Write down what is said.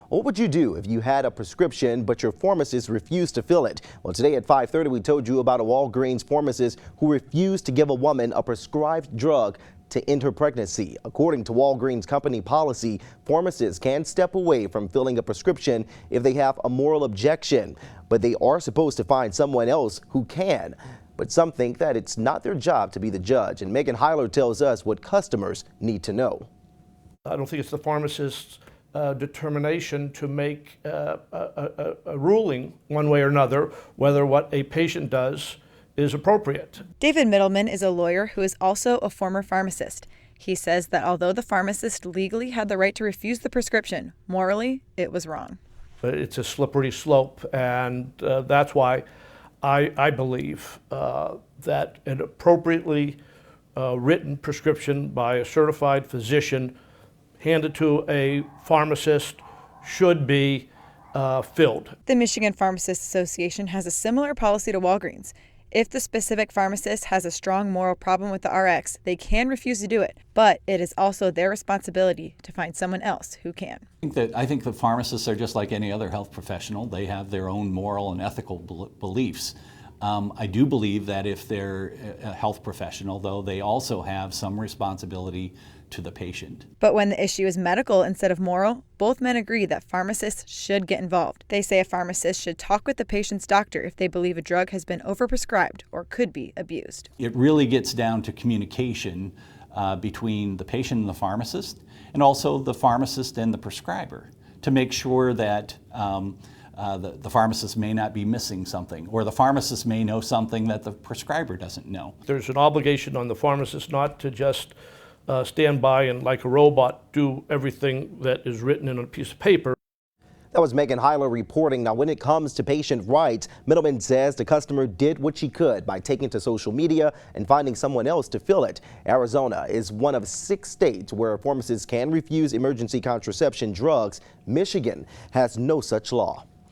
What would you do if you had a prescription but your pharmacist refused to fill it? Well, today at 5:30 we told you about a Walgreens pharmacist who refused to give a woman a prescribed drug to end her pregnancy. According to Walgreens company policy, pharmacists can step away from filling a prescription if they have a moral objection, but they are supposed to find someone else who can. But some think that it's not their job to be the judge, and Megan Heiler tells us what customers need to know. I don't think it's the pharmacist's determination to make a ruling one way or another whether what a patient does is appropriate. David Middleman is a lawyer who is also a former pharmacist. He says that although the pharmacist legally had the right to refuse the prescription, morally it was wrong. But it's a slippery slope, and that's why I believe that an appropriately written prescription by a certified physician handed to a pharmacist should be filled. The Michigan Pharmacists Association has a similar policy to Walgreens. If the specific pharmacist has a strong moral problem with the RX, they can refuse to do it, but it is also their responsibility to find someone else who can. I think the pharmacists are just like any other health professional. They have their own moral and ethical beliefs. I do believe that if they're a health professional, though, they also have some responsibility to the patient. But when the issue is medical instead of moral, both men agree that pharmacists should get involved. They say a pharmacist should talk with the patient's doctor if they believe a drug has been overprescribed or could be abused. It really gets down to communication between the patient and the pharmacist, and also the pharmacist and the prescriber, to make sure that the pharmacist may not be missing something, or the pharmacist may know something that the prescriber doesn't know. There's an obligation on the pharmacist not to just stand by and, like a robot, do everything that is written in a piece of paper. That was Megan Heiler reporting. Now, when it comes to patient rights, Middleman says the customer did what she could by taking to social media and finding someone else to fill it. Arizona is one of 6 states where pharmacists can refuse emergency contraception drugs. Michigan has no such law.